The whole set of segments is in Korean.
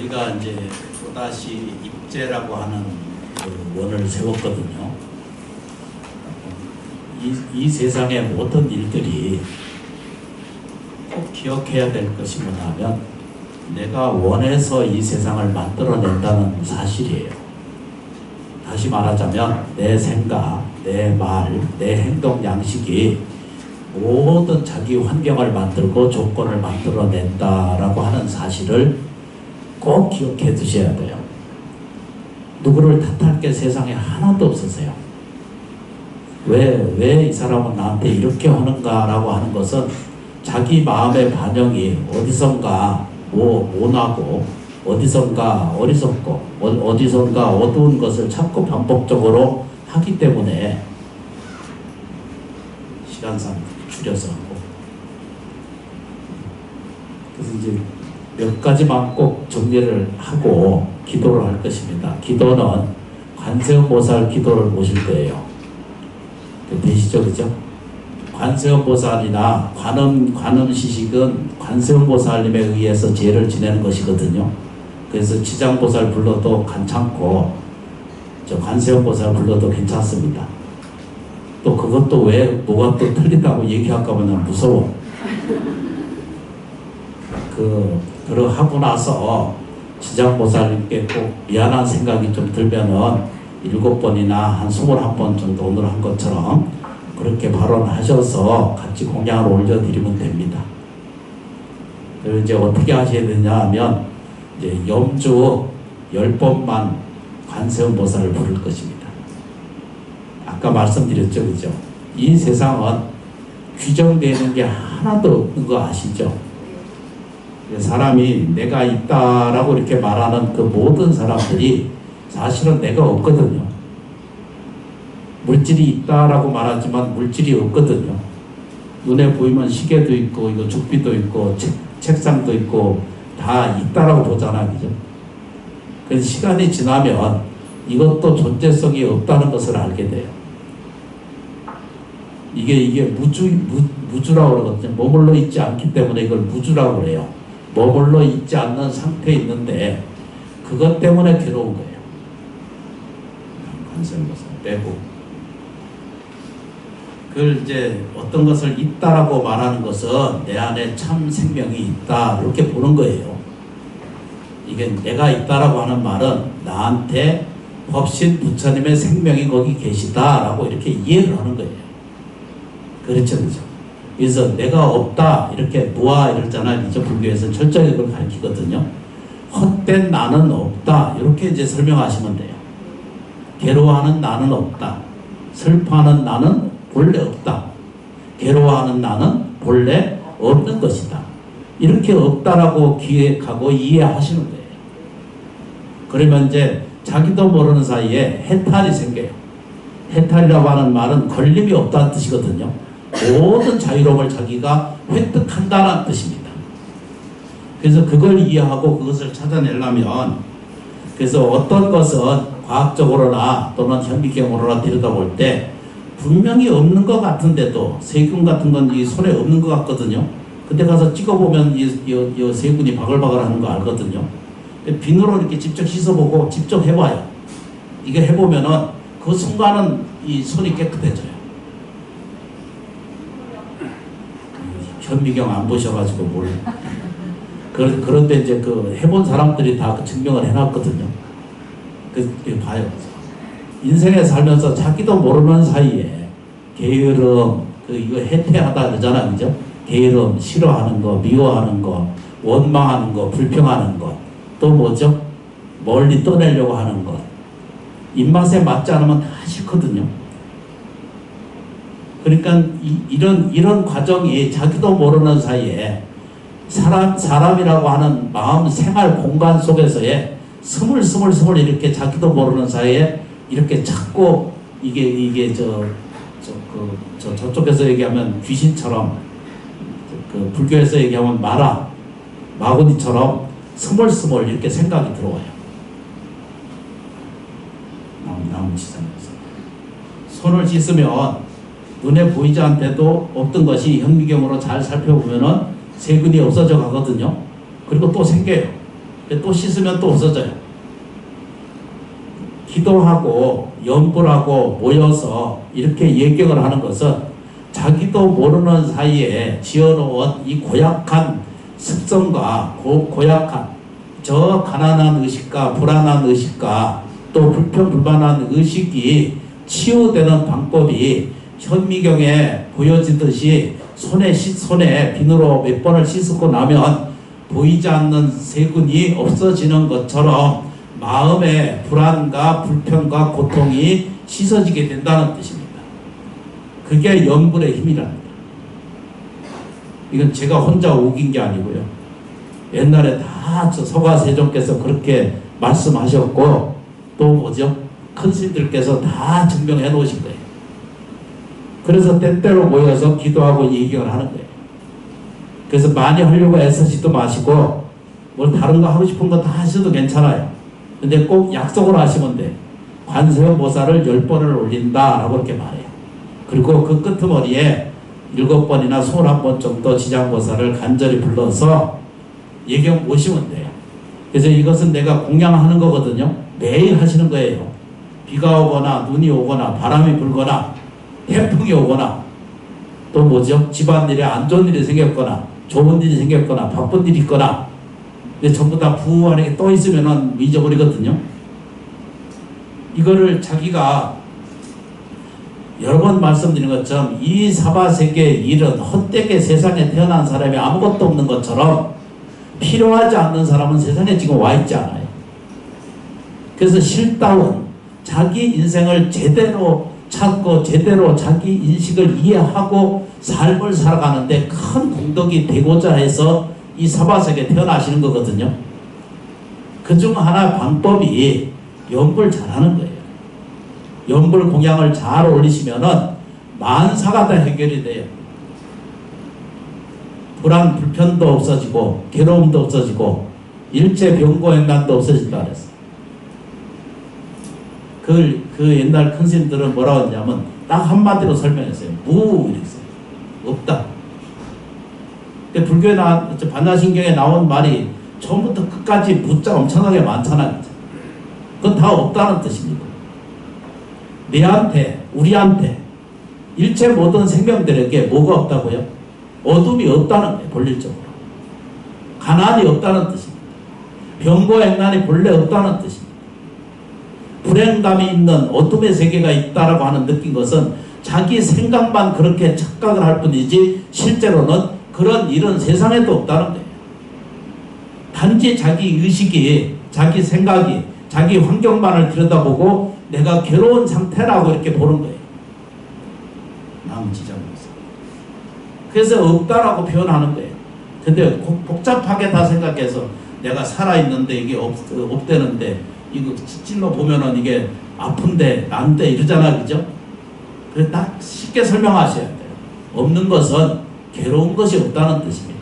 우리가 이제 또다시 입제라고 하는 그 원을 세웠거든요. 이 세상의 모든 일들이 꼭 기억해야 될 것이 뭐냐면 내가 원해서 이 세상을 만들어낸다는 사실이에요. 다시 말하자면 내 생각, 내 말, 내 행동 양식이 모든 자기 환경을 만들고 조건을 만들어낸다라고 하는 사실을 꼭 기억해 두셔야 돼요. 누구를 탓할 게 세상에 하나도 없으세요. 왜 이 사람은 나한테 이렇게 하는가라고 하는 것은 자기 마음의 반영이 어디선가 모나고 어디선가 어리석고 어디선가 어두운 것을 자꾸 반복적으로 하기 때문에 시간상 줄여서 하고 그래서 이제 몇 가지만 꼭 정리를 하고 기도를 할 것입니다. 기도는 관세음보살 기도를 모실 거예요. 되시죠, 그죠? 관세음보살이나 관음시식은 관세음보살님에 의해서 제를 지내는 것이거든요. 그래서 지장보살 불러도 괜찮고 저 관세음보살 불러도 괜찮습니다. 또 그것도 왜 뭐가 또 틀린다고 얘기할까 보면 무서워. 그러 하고 나서 지장보살님께 꼭 미안한 생각이 좀 들면은 7번이나 한 21번 정도 오늘 한 것처럼 그렇게 발언하셔서 같이 공양을 올려드리면 됩니다. 그리고 이제 어떻게 하셔야 되냐 하면 이제 염주 10번만 관세음보살을 부를 것입니다. 아까 말씀드렸죠, 그죠? 이 세상은 규정되는 게 하나도 없는 거 아시죠? 사람이 내가 있다라고 이렇게 말하는 그 모든 사람들이 사실은 내가 없거든요. 물질이 있다라고 말하지만 물질이 없거든요. 눈에 보이면 시계도 있고 이거 죽비도 있고 책상도 있고 다 있다라고 보잖아, 그죠? 그래서 시간이 지나면 이것도 존재성이 없다는 것을 알게 돼요. 이게 무주라고 그러거든요. 머물러 있지 않기 때문에 이걸 무주라고 그래요. 머물러 있지 않는 상태에 있는데 그것 때문에 괴로운 거예요. 관세음보살 빼고 그걸 이제 어떤 것을 있다라고 말하는 것은 내 안에 참 생명이 있다 이렇게 보는 거예요. 이게 내가 있다라고 하는 말은 나한테 법신 부처님의 생명이 거기 계시다라고 이렇게 이해를 하는 거예요. 그렇죠, 그렇죠. 그래서 내가 없다 이렇게 무아 이러잖아요. 이제 불교에서 철저히 그걸 가르치거든요. 헛된 나는 없다 이렇게 이제 설명하시면 돼요. 괴로워하는 나는 없다. 슬퍼하는 나는 본래 없다. 괴로워하는 나는 본래 없는 것이다. 이렇게 없다라고 기획하고 이해하시는 거예요. 그러면 이제 자기도 모르는 사이에 해탈이 생겨요. 해탈이라고 하는 말은 걸림이 없다는 뜻이거든요. 모든 자유로움을 자기가 획득한다는 뜻입니다. 그래서 그걸 이해하고 그것을 찾아내려면 그래서 어떤 것은 과학적으로나 또는 현미경으로나 들여다볼 때 분명히 없는 것 같은데도 세균 같은 건 이 손에 없는 것 같거든요. 근데 가서 찍어보면 이 세균이 바글바글 하는 거 알거든요. 비누로 이렇게 직접 씻어보고 직접 해봐요. 이게 해보면은 그 순간은 이 손이 깨끗해져요. 현미경 안 보셔가지고 몰라. 그런데 이제 그 해본 사람들이 다 증명을 해놨거든요. 봐요. 인생에 살면서 자기도 모르는 사이에 게으름, 이거 해태하다 그러잖아, 그죠? 게으름, 싫어하는 거, 미워하는 거, 원망하는 거, 불평하는 것, 또 뭐죠? 멀리 떠내려고 하는 것. 입맛에 맞지 않으면 다 싫거든요. 그러니까 이런 과정이 자기도 모르는 사이에 사람이라고 하는 마음 생활 공간 속에서의 스물스물 이렇게 자기도 모르는 사이에 이렇게 자꾸 이게 저쪽에서 얘기하면 귀신처럼 그 불교에서 얘기하면 마구니처럼 스멀스멀 이렇게 생각이 들어와요. 나무 지상에서 손을 씻으면 눈에 보이지 않대도 없던 것이 현미경으로 잘 살펴보면은 세균이 없어져 가거든요. 그리고 또 생겨요. 또 씻으면 또 없어져요. 기도하고 염불하고 모여서 이렇게 예경을 하는 것은 자기도 모르는 사이에 지어놓은 이 고약한 습성과 고약한 저 가난한 의식과 불안한 의식과 또 불평불만한 의식이 치유되는 방법이 현미경에 보여지듯이 손에 비누로 몇 번을 씻고 나면 보이지 않는 세균이 없어지는 것처럼 마음의 불안과 불평과 고통이 씻어지게 된다는 뜻입니다. 그게 염불의 힘이랍니다. 이건 제가 혼자 우긴 게 아니고요. 옛날에 다 서가세종께서 그렇게 말씀하셨고 또 뭐죠? 큰 스님들께서 다 증명해 놓으신 거예요. 그래서 때때로 모여서 기도하고 예경을 하는 거예요. 그래서 많이 하려고 애쓰지도 마시고 뭘 다른 거 하고 싶은 거 다 하셔도 괜찮아요. 근데 꼭 약속을 하시면 돼. 관세음보살을 10번을 올린다라고 이렇게 말해요. 그리고 그 끄트머리에 7번이나 21번 정도 지장보살을 간절히 불러서 예경 모시면 돼요. 그래서 이것은 내가 공양하는 거거든요. 매일 하시는 거예요. 비가 오거나 눈이 오거나 바람이 불거나 태풍이 오거나 또 뭐죠? 집안일에 안 좋은 일이 생겼거나 좋은 일이 생겼거나 바쁜 일이 있거나 전부 다 부안하게 게 떠 있으면 잊어버리거든요. 이거를 자기가 여러 번 말씀드린 것처럼 이 사바세계의 일은 헛되게 세상에 태어난 사람이 아무것도 없는 것처럼 필요하지 않는 사람은 세상에 지금 와 있지 않아요. 그래서 실다운 자기 인생을 제대로 찾고 제대로 자기 인식을 이해하고 삶을 살아가는데 큰 공덕이 되고자 해서 이 사바세계에 태어나시는 거거든요. 그중 하나 방법이 염불 잘하는 거예요. 염불 공양을 잘 올리시면은 만사가 다 해결이 돼요. 불안, 불편도 없어지고 괴로움도 없어지고 일체 병고행난도 없어진다 그랬어요. 그 옛날 큰 스님들은 뭐라고 했냐면 딱 한마디로 설명했어요. 무 이랬어요. 없다. 근데 불교에 반야신경에 나온 말이 처음부터 끝까지 무자 엄청나게 많잖아요. 그건 다 없다는 뜻입니다. 내한테, 우리한테, 일체 모든 생명들에게 뭐가 없다고요? 어둠이 없다는 거예요, 본질적으로. 가난이 없다는 뜻입니다. 병고행난이 본래 없다는 뜻입니다. 불행감이 있는 어둠의 세계가 있다라고 하는 느낀 것은 자기 생각만 그렇게 착각을 할 뿐이지 실제로는 그런 일은 세상에도 없다는 거예요. 단지 자기 의식이, 자기 생각이, 자기 환경만을 들여다보고 내가 괴로운 상태라고 이렇게 보는 거예요. 남지장에서. 그래서 없다라고 표현하는 거예요. 근데 복잡하게 다 생각해서 내가 살아있는데 이게 없대는데 이거 찔러 보면은 이게 아픈데 난데 이러잖아, 그죠? 그래서 딱 쉽게 설명하셔야 돼요. 없는 것은 괴로운 것이 없다는 뜻입니다.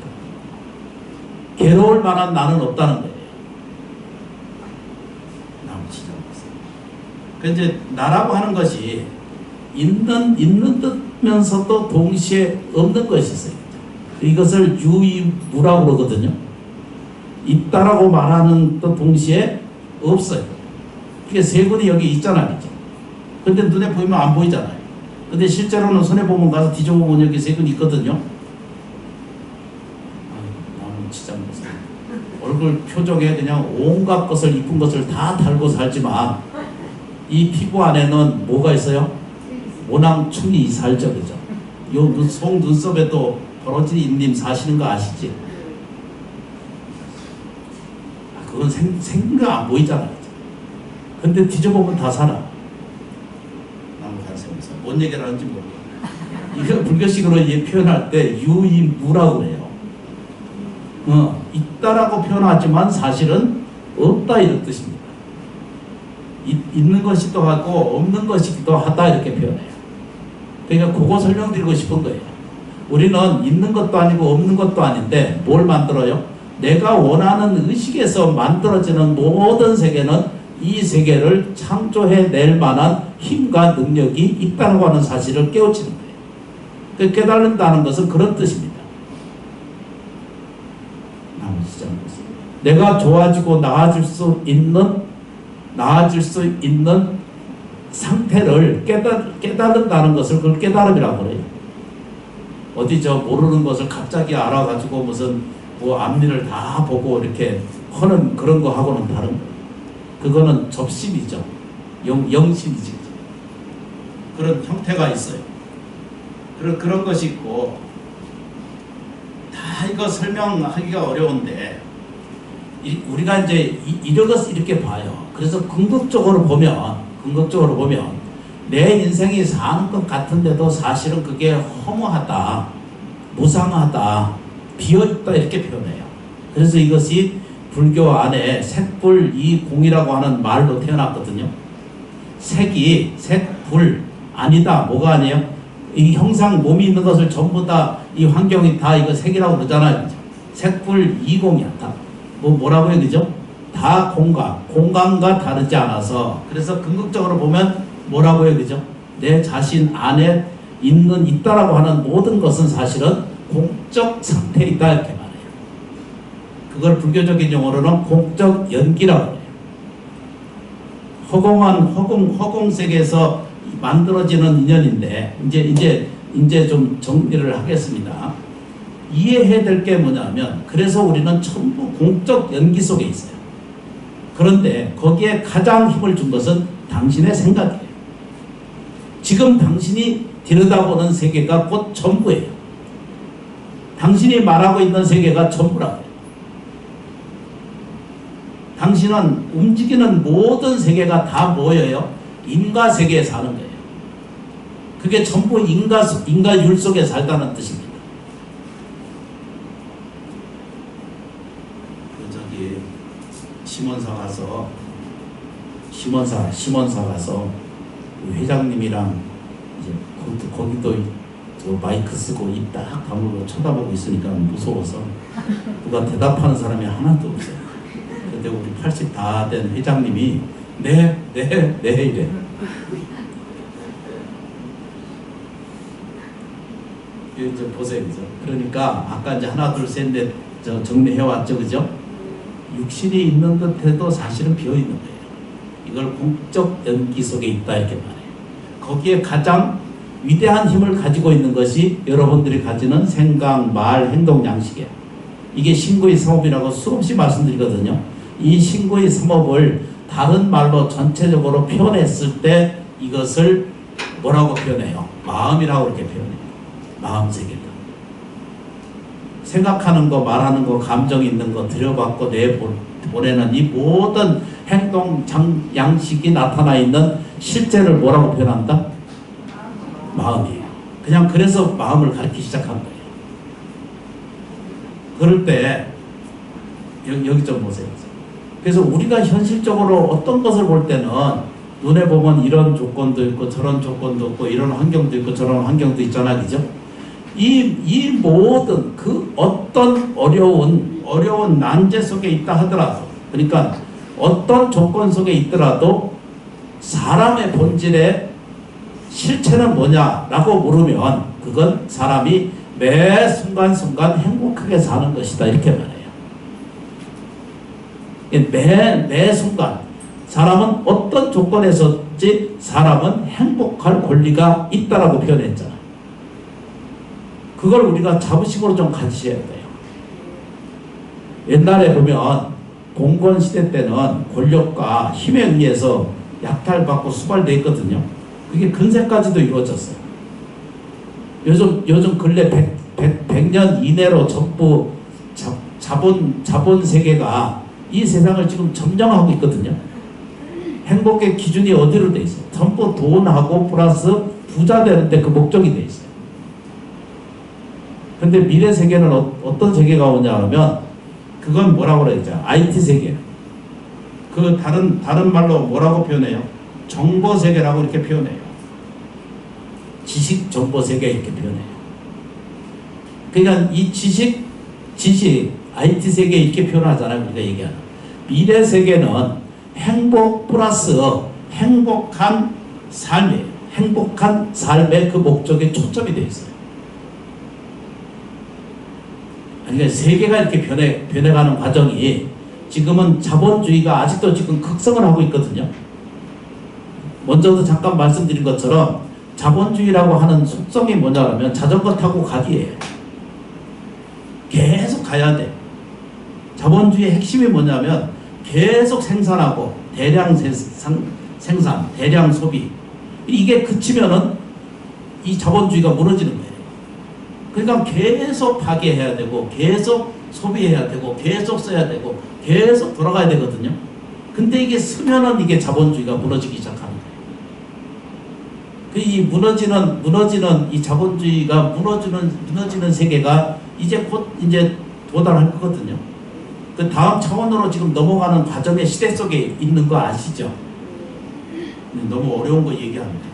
괴로울 만한 나는 없다는 거예요. 이제 나라고 하는 것이 있는 듯면서도 동시에 없는 것이 있어요. 이것을 유의무라고 그러거든요. 있다라고 말하는 또 동시에 없어요. 그게 세군이 여기 있잖아요. 근데 눈에 보이면 안 보이잖아요. 근데 실제로는 손에 보면 가서 뒤져보면 여기 세군이 있거든요. 나는 진짜 무슨 얼굴 표정에 그냥 온갖 것을 이쁜 것을 다 달고 살지만 이 피부 안에는 뭐가 있어요? 모낭충이 살죠, 그죠? 요 속 눈썹에도 버러지 인님 사시는 거 아시지? 그건 생각 안 보이잖아요. 근데 뒤져보면 다 살아. 나무 간세면서 뭔 얘기를 하는지 모르겠어요. 이거 불교식으로 표현할 때 유의무라고 해요. 있다라고 표현하지만 사실은 없다 이런 뜻입니다. 있는 것이기도 하고 없는 것이기도 하다 이렇게 표현해요. 그러니까 그거 설명드리고 싶은 거예요. 우리는 있는 것도 아니고 없는 것도 아닌데 뭘 만들어요? 내가 원하는 의식에서 만들어지는 모든 세계는 이 세계를 창조해낼 만한 힘과 능력이 있다고 하는 사실을 깨우치는 거예요. 깨달는다는 것은 그런 뜻입니다. 시작하는 것입니다. 내가 좋아지고 나아질 수 있는 상태를 깨달은다는 것을 그걸 깨달음이라고 그래요. 어디 모르는 것을 갑자기 알아가지고 무슨 앞니를 다 보고 이렇게 하는 그런 거 하고는 다른 거예요. 그거는 접심이죠. 영심이지. 그런 형태가 있어요. 그런 것이 있고, 다 이거 설명하기가 어려운데, 우리가 이제 이것을 이렇게 봐요. 그래서 궁극적으로 보면 내 인생이 사는 것 같은데도 사실은 그게 허무하다, 무상하다, 비어있다 이렇게 표현해요. 그래서 이것이 불교 안에 색불이공이라고 하는 말로 태어났거든요. 색불 아니다. 뭐가 아니에요? 이 형상 몸이 있는 것을 전부 다 이 환경이 다 이거 색이라고 그러잖아요. 색불이공이야. 다 뭐라고요, 그죠? 다 공간과 다르지 않아서. 그래서 궁극적으로 보면 뭐라고요, 그죠? 내 자신 안에 있다라고 하는 모든 것은 사실은 공적 상태에 있다 이렇게 말해요. 그걸 불교적인 용어로는 공적 연기라고 해요. 허공 세계에서 만들어지는 인연인데, 이제 좀 정리를 하겠습니다. 이해해야 될 게 뭐냐면, 그래서 우리는 전부 공적 연기 속에 있어요. 그런데 거기에 가장 힘을 준 것은 당신의 생각이에요. 지금 당신이 들여다보는 세계가 곧 전부예요. 당신이 말하고 있는 세계가 전부라고 해요. 당신은 움직이는 모든 세계가 다 뭐예요? 인과 세계에 사는 거예요. 그게 전부 인가율 속에 살다는 뜻입니다. 심원사 가서 회장님이랑 이제 거기도 마이크 쓰고 입 딱 다물고 쳐다보고 있으니까 무서워서 누가 대답하는 사람이 하나도 없어요. 근데 우리 80 다 된 회장님이 네 이래. 이제 보세요, 그죠? 그러니까 아까 이제 하나 둘 셋 넷 정리해왔죠, 그죠? 육신이 있는 듯해도 사실은 비어있는 거예요. 이걸 공적 연기 속에 있다 이렇게 말해요. 거기에 가장 위대한 힘을 가지고 있는 것이 여러분들이 가지는 생각, 말, 행동, 양식이에요. 이게 신고의 삼업이라고 수없이 말씀드리거든요. 이 신고의 삼업을 다른 말로 전체적으로 표현했을 때 이것을 뭐라고 표현해요? 마음이라고 이렇게 표현해요. 마음세계다. 생각하는 거, 말하는 거, 감정 있는 거 들여받고 내보내는 이 모든 행동, 양식이 나타나 있는 실제를 뭐라고 표현한다? 마음이에요. 그냥 그래서 마음을 가르치기 시작한 거예요. 그럴 때 여기 좀 보세요. 그래서 우리가 현실적으로 어떤 것을 볼 때는 눈에 보면 이런 조건도 있고 저런 조건도 있고 이런 환경도 있고 저런 환경도 있잖아, 그죠? 이 모든 그 어떤 어려운 난제 속에 있다 하더라도, 그러니까 어떤 조건 속에 있더라도 사람의 본질의 실체는 뭐냐라고 물으면 그건 사람이 매 순간순간 행복하게 사는 것이다 이렇게 말해요. 매 순간 사람은 어떤 조건에서지 사람은 행복할 권리가 있다라고 표현했잖아. 그걸 우리가 자부심으로 좀 가지셔야 돼요. 옛날에 보면 봉건시대 때는 권력과 힘에 의해서 약탈받고 수발돼 있거든요. 그게 근세까지도 이루어졌어요. 요즘 근래 100년 이내로 전부 자본 세계가 이 세상을 지금 점령하고 있거든요. 행복의 기준이 어디로 돼 있어요? 전부 돈하고 플러스 부자 되는데 그 목적이 돼 있어요. 근데 미래 세계는 어떤 세계가 오냐 하면 그건 뭐라고 그랬죠? IT 세계. 그 다른 말로 뭐라고 표현해요? 정보 세계라고 이렇게 표현해요. 지식 정보 세계 이렇게 표현해요. 그러니까 이 지식 IT 세계 이렇게 표현하잖아요. 우리가 얘기하는 미래 세계는 행복 플러스 행복한 삶이에요. 행복한 삶의 그 목적에 초점이 되어 있어요. 아니, 그러니까 세계가 이렇게 변해가는 과정이 지금은 자본주의가 아직도 지금 극성을 하고 있거든요. 먼저도 잠깐 말씀드린 것처럼 자본주의라고 하는 속성이 뭐냐면 자전거 타고 가기예요. 계속 가야 돼. 자본주의의 핵심이 뭐냐면 계속 생산하고 대량 생산, 대량 소비. 이게 그치면은 이 자본주의가 무너지는 거예요. 그러니까 계속 파괴해야 되고 계속 소비해야 되고 계속 써야 되고 계속 돌아가야 되거든요. 근데 이게 쓰면은 이게 자본주의가 무너지기 시작하는 거예요. 이 무너지는 이 자본주의가 무너지는 세계가 이제 곧 이제 도달할 거거든요. 그 다음 차원으로 지금 넘어가는 과정의 시대 속에 있는 거 아시죠? 너무 어려운 거 얘기합니다.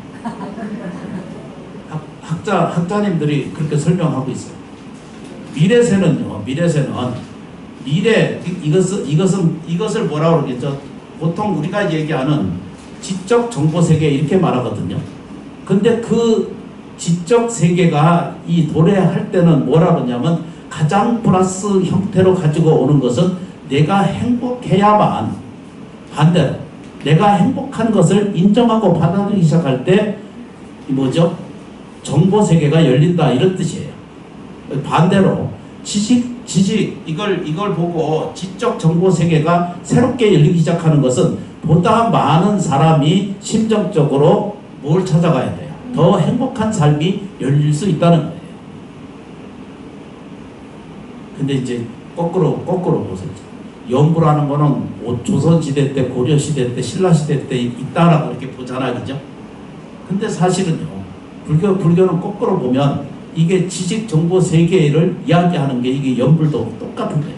학자님들이 그렇게 설명하고 있어요. 미래세는요, 이것을 뭐라고 그러겠죠? 보통 우리가 얘기하는 지적 정보 세계 이렇게 말하거든요. 근데 그 지적 세계가 이 도래할 때는 뭐라고 하냐면 가장 플러스 형태로 가지고 오는 것은 내가 행복해야만, 반대로 내가 행복한 것을 인정하고 받아들이기 시작할 때 뭐죠? 정보 세계가 열린다, 이런 뜻이에요. 반대로 이걸 보고 지적 정보 세계가 새롭게 열리기 시작하는 것은 보다 많은 사람이 심정적으로 뭘 찾아가야 돼요? 더 행복한 삶이 열릴 수 있다는 거예요. 근데 이제 거꾸로 보세요. 연구라는 거는 조선시대 때, 고려시대 때, 신라시대 때 있다라고 이렇게 보잖아요. 그죠? 근데 사실은요, 불교는 거꾸로 보면 이게 지식 정보 세계를 이야기하는 게 이게 연불도 똑같은 거예요.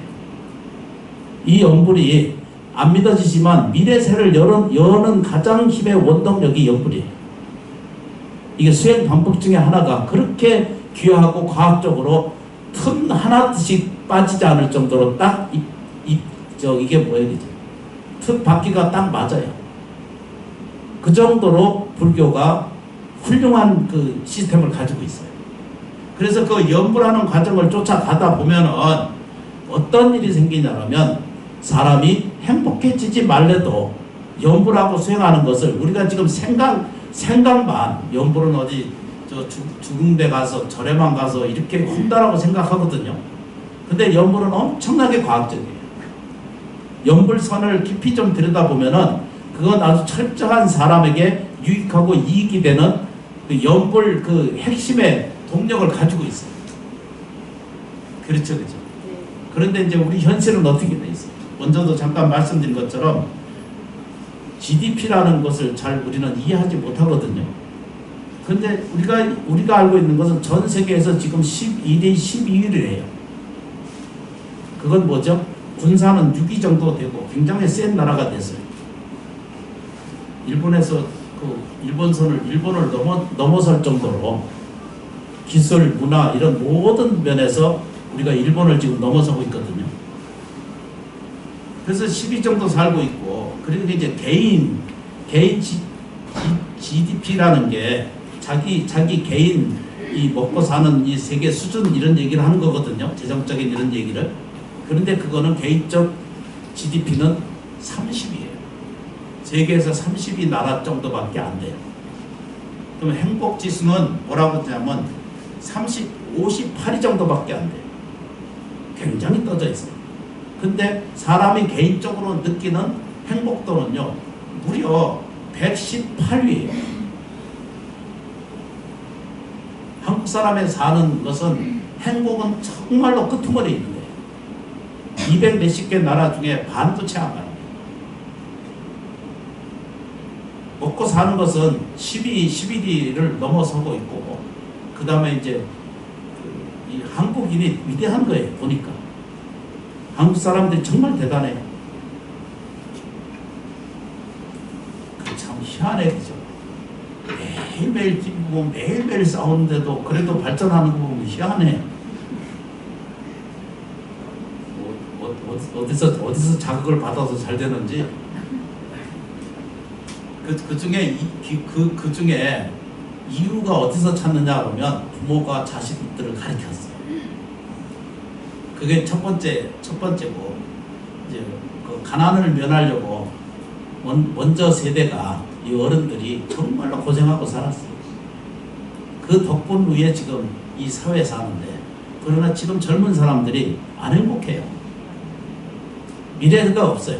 이 연불이 안 믿어지지만 미래세를 여는 가장 힘의 원동력이 연불이에요. 이게 수행 방법 중에 하나가 그렇게 귀하고 과학적으로 틈 하나씩 빠지지 않을 정도로 딱 이게 뭐예요? 틈 바퀴가 딱 맞아요. 그 정도로 불교가 훌륭한 그 시스템을 가지고 있어요. 그래서 그 연불하는 과정을 쫓아가다 보면은 어떤 일이 생기냐면 사람이 행복해지지 말래도 연불하고 수행하는 것을 우리가 지금 생각만, 연불은 어디 죽은 데 가서 절에만 가서 이렇게 한다라고 생각하거든요. 근데 연불은 엄청나게 과학적이에요. 연불선을 깊이 좀 들여다보면은 그건 아주 철저한 사람에게 유익하고 이익이 되는 그 연불 그 핵심의 동력을 가지고 있어요. 그렇죠. 그런데 이제 우리 현실은 어떻게 돼 있어요? 먼저도 잠깐 말씀드린 것처럼 GDP라는 것을 잘 우리는 이해하지 못하거든요. 근데 우리가 알고 있는 것은 전 세계에서 지금 11위, 12위를 해요. 그건 뭐죠? 군사는 6위 정도 되고 굉장히 센 나라가 됐어요. 일본에서 일본을 넘어설 정도로 기술, 문화 이런 모든 면에서 우리가 일본을 지금 넘어서고 있거든요. 그래서 10위 정도 살고 있고, 그리고 이제 개인 GDP라는 게 자기 개인 이 먹고 사는 이 세계 수준 이런 얘기를 하는 거거든요. 재정적인 이런 얘기를. 그런데 그거는 개인적 GDP는 30이에요. 세계에서 30위 나라 정도밖에 안 돼요. 그럼 행복 지수는 뭐라고 하냐면 58위 정도밖에 안 돼요. 굉장히 떠져 있어요. 근데 사람이 개인적으로 느끼는 행복도는요, 무려 118위예요. 한국 사람이 사는 것은 행복은 정말로 끄트머리에 있는 거예요. 200 몇십 개 나라 중에 반도 채 안 가요. 먹고 사는 것은 11위를 넘어서고 있고, 그 다음에 이제 이 한국인이 위대한 거예요. 보니까 한국 사람들이 정말 대단해요. 참 희한해, 그죠? 매일매일 뛰고 매일매일 싸우는데도 그래도 발전하는 거 보면 희한해. 어디서 자극을 받아서 잘 되는지. 그 중에 이유가 어디서 찾느냐 그러면 부모가 자식들을 가르쳤어요. 그게 첫 번째고, 이제 그 가난을 면하려고 먼저 세대가, 이 어른들이 정말로 고생하고 살았어요. 그 덕분 위에 지금 이 사회에 사는데, 그러나 지금 젊은 사람들이 안 행복해요. 미래가 없어요.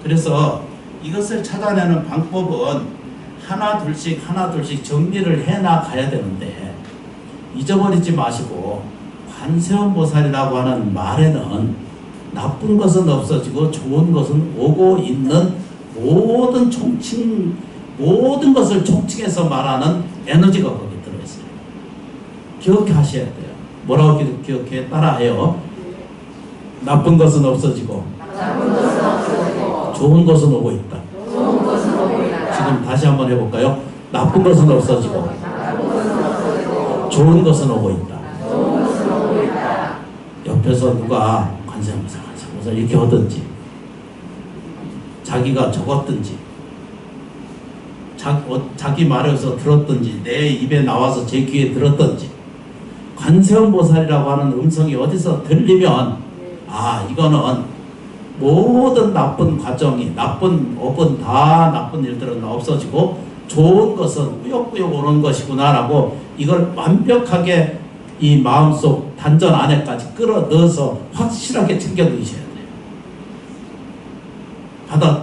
그래서 이것을 찾아내는 방법은 하나 둘씩 정리를 해나가야 되는데, 잊어버리지 마시고 관세음보살이라고 하는 말에는 나쁜 것은 없어지고 좋은 것은 오고 있는 모든 것을 총칭해서 말하는 에너지가 거기 들어있어요. 기억하셔야 돼요. 뭐라고 기억해? 따라해요. 나쁜 것은 없어지고 좋은 것은 오고 있다. 지금 다시 한번 해볼까요? 나쁜 것은 없어지고 좋은 것은 오고 있다. 옆에서 누가 관세음보살 이렇게 하든지, 자기가 적었든지, 자기 말에서 들었든지, 내 입에 나와서 제 귀에 들었든지, 관세음보살이라고 하는 음성이 어디서 들리면, 아, 이거는 모든 나쁜 과정이, 나쁜 업은 다, 나쁜 일들은 없어지고 좋은 것은 꾸역꾸역 오는 것이구나라고, 이걸 완벽하게 이 마음속 단전 안에까지 끌어넣어서 확실하게 챙겨두셔야 돼요.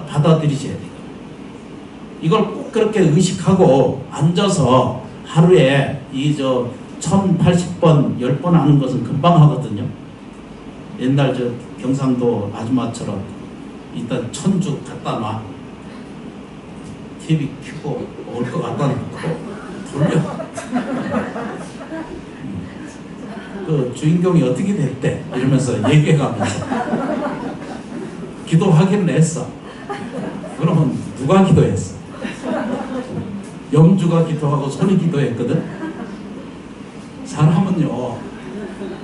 받아들이셔야 돼요. 이걸 꼭 그렇게 의식하고 앉아서 하루에 1080번, 10번 하는 것은 금방 하거든요. 옛날 경상도 아줌마처럼 일단 천주 갖다 놔. TV 켜고 먹을 거 갖다 놓고 돌려. 그 주인공이 어떻게 됐대? 이러면서 얘기해가면서 기도하기는 했어. 그러면 누가 기도했어? 염주가 기도하고 손이 기도했거든. 사람은요,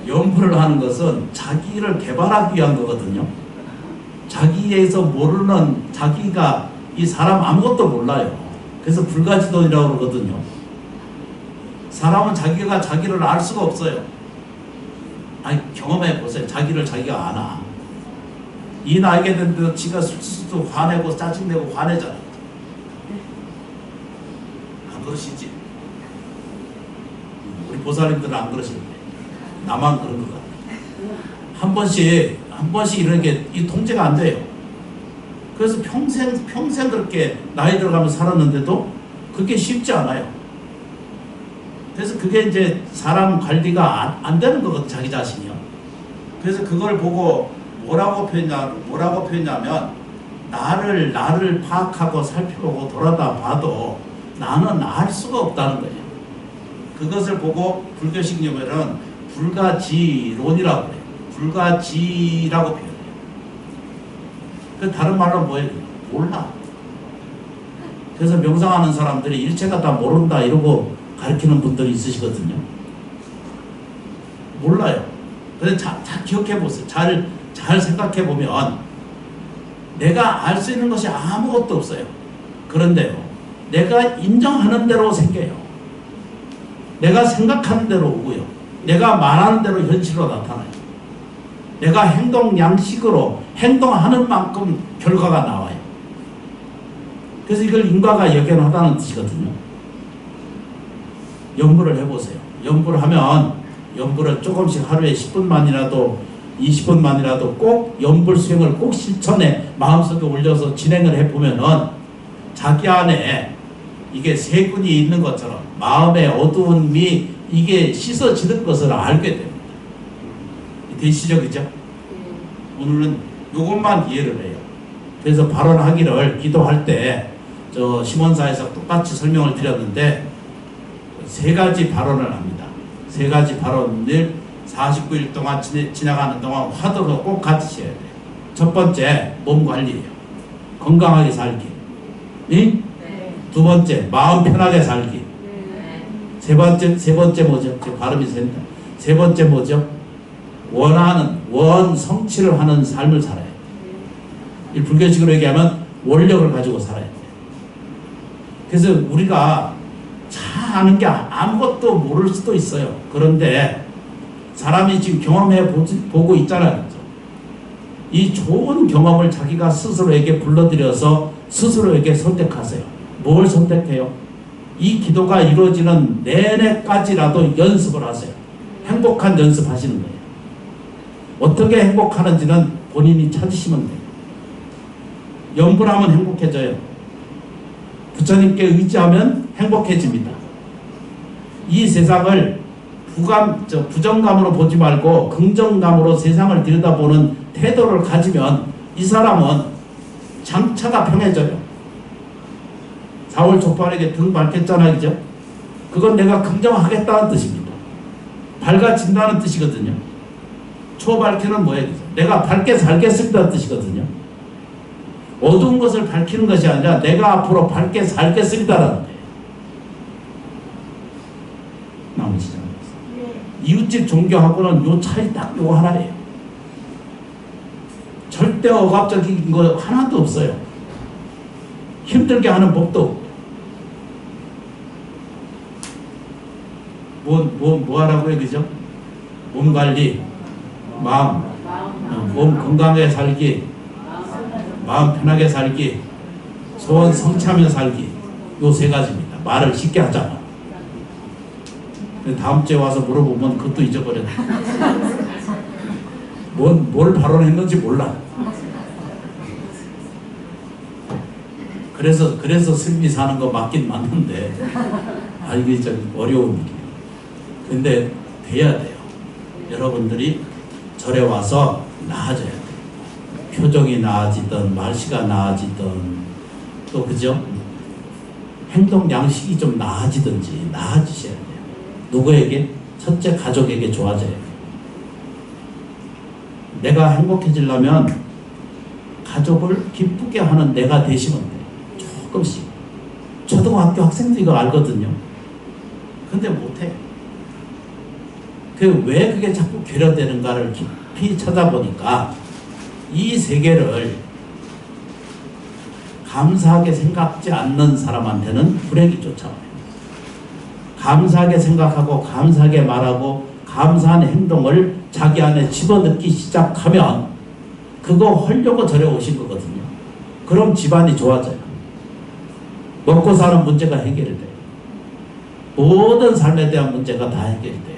염불을 하는 것은 자기를 개발하기 위한 거거든요. 자기에서 모르는, 자기가 이 사람 아무것도 몰라요. 그래서 불가지론이라고 그러거든요. 사람은 자기가 자기를 알 수가 없어요. 아니, 경험해 보세요. 자기를 자기가 아나. 이 나이게 된데도 지가 술수도 화내고 짜증내고 화내잖아. 안 그러시지? 우리 보살님들은 안 그러시는데 나만 그런 것 같아. 한 번씩 이런 게 이 통제가 안 돼요. 그래서 평생 그렇게 나이 들어가면서 살았는데도 그게 쉽지 않아요. 그래서 그게 이제 사람 관리가 안 되는 거거든, 자기 자신이요. 그래서 그걸 보고 뭐라고 표현하냐면, 나를 파악하고 살펴보고 돌아다 봐도 나는 알 수가 없다는 거예요. 그것을 보고 불교식 용어는 불가지론이라고 해요. 불가지라고 표현해요. 그 다른 말로 뭐예요? 몰라. 그래서 명상하는 사람들이 일체가 다 모른다 이러고 가르치는 분들이 있으시거든요. 몰라요. 그래서 잘 기억해 보세요. 잘 생각해 보면 내가 알 수 있는 것이 아무것도 없어요. 그런데요, 내가 인정하는 대로 생겨요. 내가 생각하는 대로 오고요. 내가 말하는 대로 현실로 나타나요. 내가 행동 양식으로 행동하는 만큼 결과가 나와요. 그래서 이걸 인과가 역연하다는 뜻이거든요. 연구를 해보세요. 연구를 하면, 연구를 조금씩 하루에 10분만이라도 20분만이라도 꼭 연불 수행을 꼭 실천에 마음속에 올려서 진행을 해보면은 자기 안에 이게 세균이 있는 것처럼 마음의 어두움이 이게 씻어지는 것을 알게 됩니다. 되시죠? 그죠? 오늘은 이것만 이해를 해요. 그래서 발언하기를 기도할 때 저 심원사에서 똑같이 설명을 드렸는데 3가지 발언을 합니다. 3가지 발언을 49일 동안 지나가는 동안 화두로 꼭 가지셔야 돼요. 첫 번째, 몸 관리예요. 건강하게 살기. 네? 두 번째, 마음 편하게 살기. 네. 세 번째 뭐죠? 제 발음이 센다. 세 번째 뭐죠? 성취를 하는 삶을 살아야 돼요. 이 불교식으로 얘기하면 원력을 가지고 살아야 돼요. 그래서 우리가 잘 아는 게 아무것도 모를 수도 있어요. 그런데 사람이 지금 보고 있잖아요. 이 좋은 경험을 자기가 스스로에게 불러들여서 스스로에게 선택하세요. 뭘 선택해요? 이 기도가 이루어지는 내내까지라도 연습을 하세요. 행복한 연습하시는 거예요. 어떻게 행복하는지는 본인이 찾으시면 돼요. 염불하면 행복해져요. 부처님께 의지하면 행복해집니다. 이 세상을 부정감으로 보지 말고 긍정감으로 세상을 들여다보는 태도를 가지면 이 사람은 장차가 평해져요. 4월 족발에게 등 밝혔잖아요. 그죠? 그건 내가 긍정하겠다는 뜻입니다. 밝아진다는 뜻이거든요. 초밝기는 뭐예요? 내가 밝게 살겠습니다는 뜻이거든요. 어두운 것을 밝히는 것이 아니라 내가 앞으로 밝게 살겠습니다라는 거예요. 나머지죠. 이웃집 종교하고는 요 차이 딱 요 하나예요. 절대 억압적인 거 하나도 없어요. 힘들게 하는 법도 없고. 뭐 하라고요, 그죠? 몸 관리, 몸 건강하게 살기, 마음 편하게 살기, 소원 성취하며 살기, 요 세 가지입니다. 말을 쉽게 하자면. 다음 주에 와서 물어보면 그것도 잊어버렸네. 뭘 발언했는지 몰라. 그래서 승리 사는 거 맞긴 맞는데, 이게 좀 어려운 일이에요. 근데 돼야 돼요. 여러분들이 절에 와서 나아져야 돼요. 표정이 나아지든 말씨가 나아지든 또 그죠? 행동 양식이 좀 나아지든지 나아지셔야 돼요. 누구에게? 첫째 가족에게 좋아져야 돼요. 내가 행복해지려면 가족을 기쁘게 하는 내가 되시면 돼요. 조금씩. 초등학교 학생도 이거 알거든요. 근데 못해요. 왜 그게 자꾸 괴려되는가를 깊이 찾아보니까 이 세계를 감사하게 생각지 않는 사람한테는 불행이 쫓아와요. 감사하게 생각하고 감사하게 말하고 감사한 행동을 자기 안에 집어넣기 시작하면 그거 하려고 절에 오신 거거든요. 그럼 집안이 좋아져요. 먹고 사는 문제가 해결이 돼요. 모든 삶에 대한 문제가 다 해결이 돼요.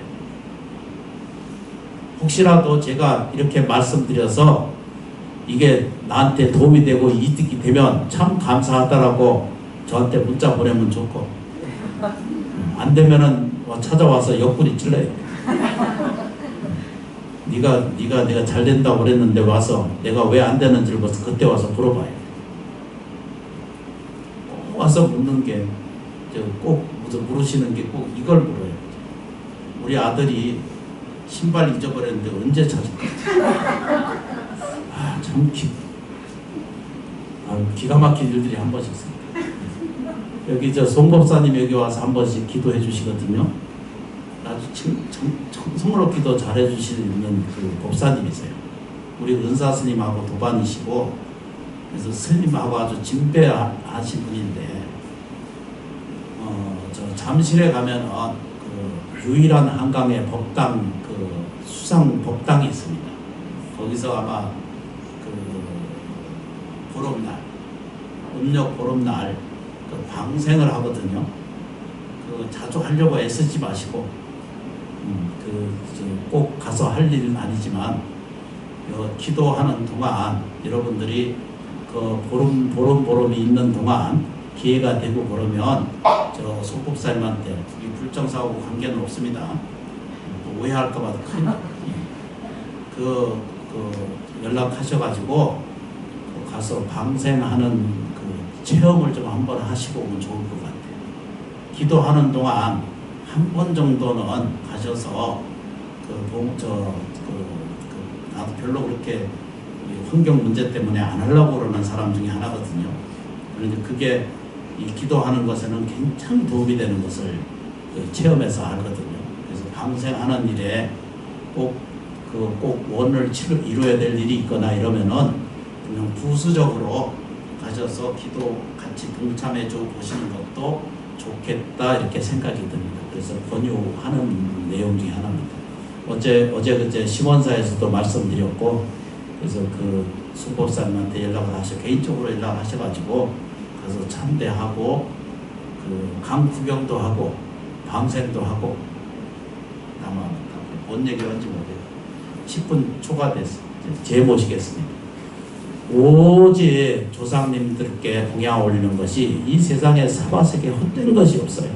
혹시라도 제가 이렇게 말씀드려서 이게 나한테 도움이 되고 이득이 되면 참 감사하다라고 저한테 문자 보내면 좋고, 안 되면은 찾아와서 옆구리 찔러요. 네가 내가 잘 된다고 그랬는데 와서 내가 왜 안 되는지를 벌써 그때 와서 물어봐요. 꼭 와서 묻는 게, 꼭 물으시는 게 꼭 이걸 물어요. 우리 아들이 신발 잊어버렸는데 언제 찾을까? 참 기가 막힌 일들이 한 번씩 있습니다. 여기 송 법사님 여기 와서 한 번씩 기도해 주시거든요. 아주 정성으로 기도 잘해 주시는 그 법사님이세요. 우리 은사 스님하고 도반이시고, 그래서 스님하고 아주 진배하신 분인데, 저 잠실에 가면 그 유일한 한강에 법당, 그 수상 법당이 있습니다. 거기서 아마 그 보름날, 음력 보름날 그 방생을 하거든요. 그 자주 하려고 애쓰지 마시고, 꼭 가서 할 일은 아니지만 기도하는 동안 여러분들이 그 보름이 있는 동안 기회가 되고 그러면 저 소법사님한테 이 불정사하고 관계는 없습니다. 오해할까봐 큰일 나요. 연락하셔가지고 가서 방생하는 그 체험을 좀 한번 하시고 오면 좋을 것 같아요. 기도하는 동안 한 번 정도는 가셔서 나도 별로 그렇게 환경 문제 때문에 안 하려고 그러는 사람 중에 하나거든요. 그런데 그게 이 기도하는 것에는 굉장히 도움이 되는 것을 체험해서 알거든요. 그래서 방생하는 일에 꼭 원을 이루어야 될 일이 있거나 이러면은 그냥 부수적으로 가셔서 기도 같이 동참해 줘 보시는 것도 좋겠다 이렇게 생각이 듭니다. 그래서 권유하는 내용 중에 하나입니다. 그제 심원사에서도 말씀드렸고, 그래서 그 수법사님한테 개인적으로 연락하셔가지고 가서 참배하고 그 강구경도 하고 방생도 하고, 아마 뭔 얘기 하는지 모르겠어요. 10분 초과됐어. 제 모시겠습니다. 오직 조상님들께 공양 올리는 것이 이 세상에 사바세계에 헛된 것이 없어요.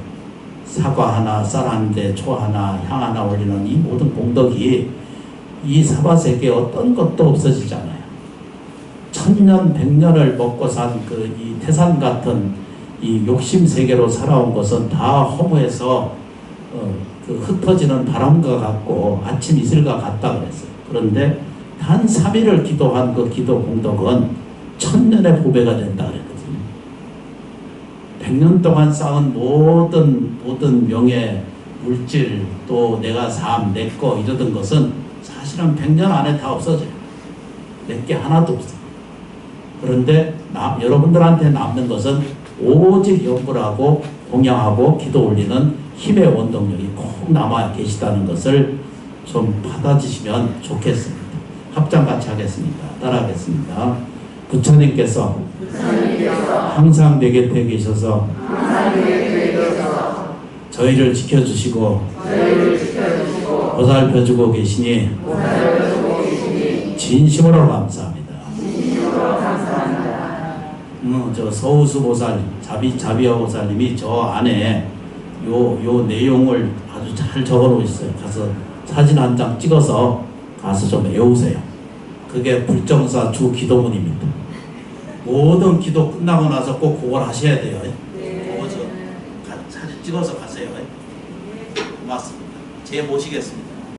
사과 하나, 쌀 한 대, 초 하나, 향 하나 올리는 이 모든 공덕이 이 사바세계에 어떤 것도 없어지잖아요. 천년, 백년을 먹고 산 그 이 태산 같은 이 욕심 세계로 살아온 것은 다 허무해서 그 흩어지는 바람과 같고 아침 이슬과 같다 그랬어요. 그런데 단 3일을 기도한 그 기도 공덕은 천년의 보배가 된다 그랬거든요. 100년 동안 쌓은 모든 명예, 물질, 또 내가 삶, 내 거 이러던 것은 사실은 100년 안에 다 없어져요. 내게 하나도 없어. 그런데 여러분들한테 남는 것은 오직 연불하고 공양하고 기도 올리는 힘의 원동력이 꼭 남아 계시다는 것을 좀 받아주시면 좋겠습니다. 합장 같이 하겠습니다. 따라하겠습니다. 부처님께서 항상 내 곁에 계셔서 저희를 지켜주시고 보살펴주고 계시니 진심으로 감사합니다. 저 서우수 보살, 자비와 보살님이 저 안에 요 내용을 아주 잘 적어 놓으셨어요. 가서 사진 한 장 찍어서 가서 좀 외우세요. 그게 불정사 주 기도문입니다. 모든 기도 끝나고 나서 꼭 그걸 하셔야 돼요. 그거 사진 찍어서 가세요. 고맙습니다. 제 모시겠습니다.